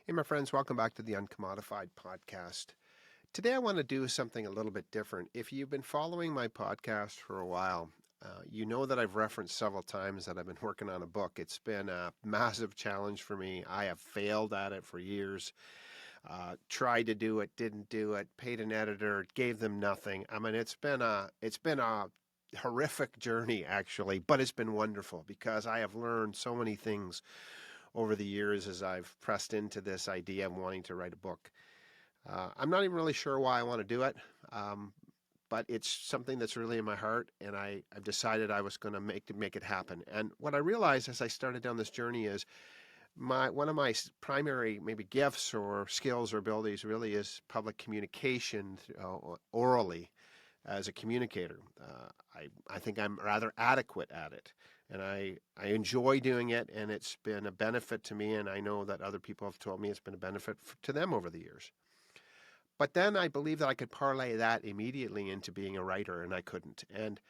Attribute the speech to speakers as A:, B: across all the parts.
A: Hey, my friends, welcome back to the UNCOMMODiFiED podcast. Today, I want to do something a little bit different. If you've been following my podcast for a while, you know that I've referenced several times that I've been working on a book. It's been a massive challenge for me. I have failed at it for years. Tried to do it, didn't do it. Paid an editor, gave them nothing. I mean, it's been a horrific journey actually, but it's been wonderful because I have learned so many things over the years as I've pressed into this idea of wanting to write a book. I'm not even really sure why I want to do it, um, but it's something that's really in my heart, and I've decided I was going to make it happen. And what I realized as I started down this journey is one of my primary maybe gifts or skills or abilities really is public communication orally as a communicator. I think I'm rather adequate at it, and I enjoy doing it, and it's been a benefit to me, and I know that other people have told me it's been a benefit to them over the years. But then I believe that I could parlay that immediately into being a writer, and I couldn't. And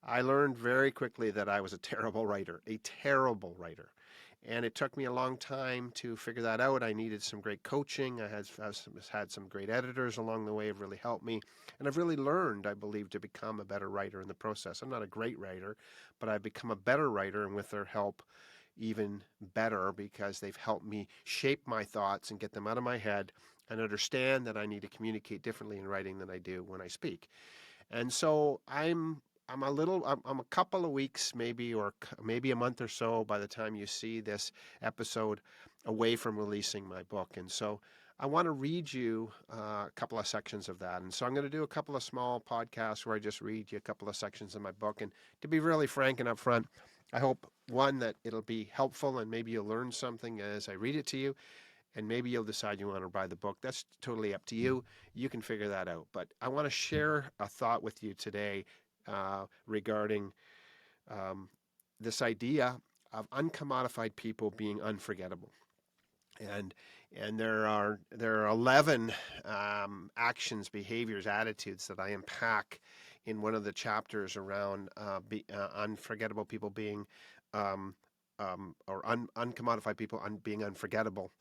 A: I learned very quickly that I was a terrible writer, a terrible writer. And it took me a long time to figure that out. I needed some great coaching. I've had some great editors along the way have really helped me. And I've really learned, I believe, to become a better writer in the process. I'm not a great writer, but I've become a better writer, and with their help, even better because they've helped me shape my thoughts and get them out of my head and understand that I need to communicate differently in writing than I do when I speak. And so I'm a couple of weeks maybe or maybe a month or so by the time you see this episode away from releasing my book. And so I want to read you a couple of sections of that. And so I'm going to do a couple of small podcasts where I just read you a couple of sections of my book. And to be really frank and upfront, I hope, one, that it'll be helpful and maybe you'll learn something as I read it to you. And maybe you'll decide you want to buy the book. That's totally up to you. You can figure that out. But I want to share a thought with you today regarding um, this idea of uncommodified people being unforgettable. And there are 11 actions, behaviors, attitudes that I unpack in one of the chapters around unforgettable people being uncommodified people being unforgettable,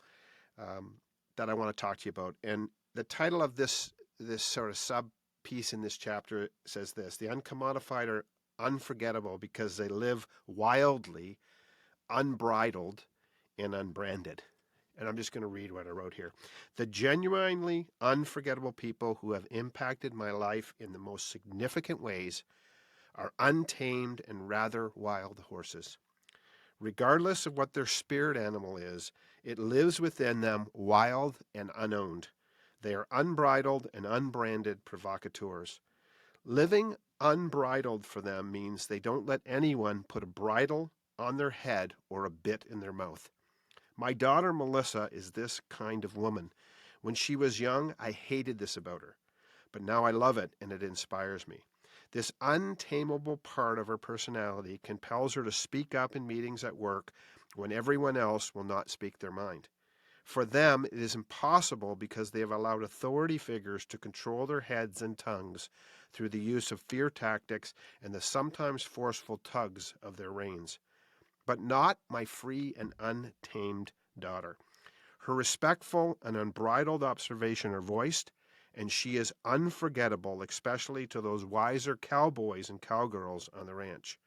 A: um, that I want to talk to you about. And the title of this sort of sub piece in this chapter says this: the uncommodified are unforgettable because they live wildly, unbridled, and unbranded. And I'm just going to read what I wrote here. The genuinely unforgettable people who have impacted my life in the most significant ways are untamed and rather wild horses. Regardless of what their spirit animal is, it lives within them wild and unowned. They are unbridled and unbranded provocateurs. Living unbridled for them means they don't let anyone put a bridle on their head or a bit in their mouth. My daughter Melissa is this kind of woman. When she was young, I hated this about her, but now I love it and it inspires me. This untamable part of her personality compels her to speak up in meetings at work when everyone else will not speak their mind. For them, it is impossible because they have allowed authority figures to control their heads and tongues through the use of fear tactics and the sometimes forceful tugs of their reins. But not my free and untamed daughter. Her respectful and unbridled observation are voiced, and she is unforgettable, especially to those wiser cowboys and cowgirls on the ranch.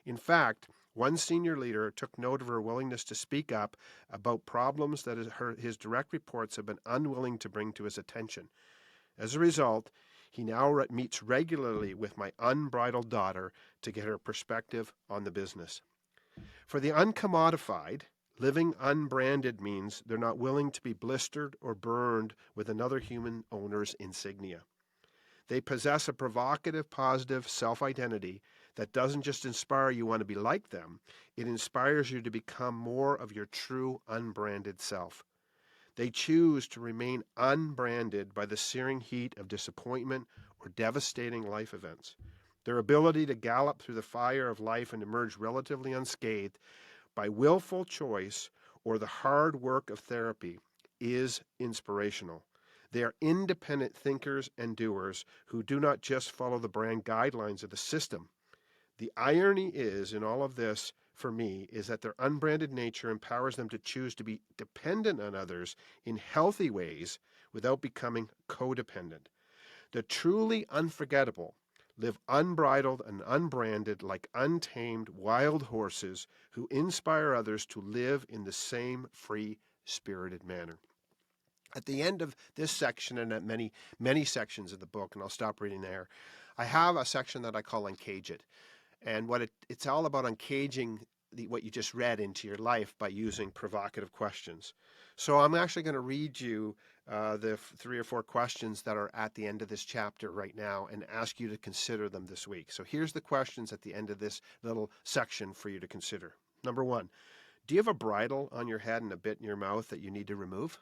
A: In fact, one senior leader took note of her willingness to speak up about problems that his direct reports have been unwilling to bring to his attention. As a result, he now meets regularly with my unbridled daughter to get her perspective on the business. For the uncommodified, living unbranded means they're not willing to be blistered or burned with another human owner's insignia. They possess a provocative, positive self-identity that doesn't just inspire you want to be like them, it inspires you to become more of your true unbranded self. They choose to remain unbranded by the searing heat of disappointment or devastating life events. Their ability to gallop through the fire of life and emerge relatively unscathed by willful choice or the hard work of therapy is inspirational. They are independent thinkers and doers who do not just follow the brand guidelines of the system. The irony is, in all of this, for me is that their unbranded nature empowers them to choose to be dependent on others in healthy ways without becoming codependent. The truly unforgettable live unbridled and unbranded like untamed wild horses who inspire others to live in the same free-spirited manner. At the end of this section and at many sections of the book, and I'll stop reading there, I have a section that I call Uncage It. And it's all about uncaging what you just read into your life by using provocative questions. So I'm actually going to read you the 3 or 4 questions that are at the end of this chapter right now and ask you to consider them this week. So here's the questions at the end of this little section for you to consider. Number 1, do you have a bridle on your head and a bit in your mouth that you need to remove?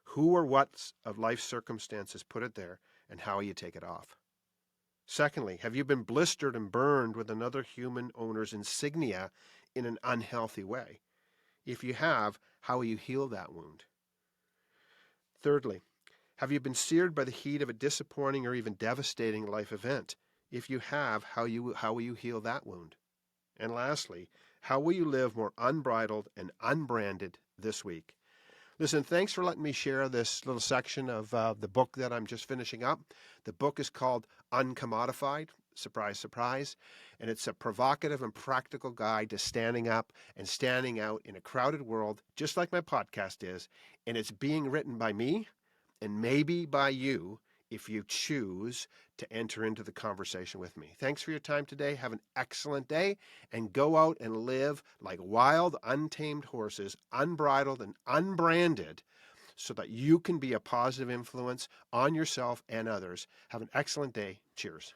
A: Who or what of life's circumstances put it there, and how will you take it off? Secondly, have you been blistered and burned with another human owner's insignia in an unhealthy way? If you have, how will you heal that wound? Thirdly, have you been seared by the heat of a disappointing or even devastating life event? If you have, how will you heal that wound? And lastly, how will you live more unbridled and unbranded this week? Listen, thanks for letting me share this little section of the book that I'm just finishing up. The book is called UNCOMMODiFiED, surprise, surprise, and it's a provocative and practical guide to standing up and standing out in a crowded world, just like my podcast is, and it's being written by me and maybe by you if you choose to enter into the conversation with me. Thanks for your time today. Have an excellent day, and go out and live like wild, untamed horses, unbridled and unbranded, so that you can be a positive influence on yourself and others. Have an excellent day. Cheers.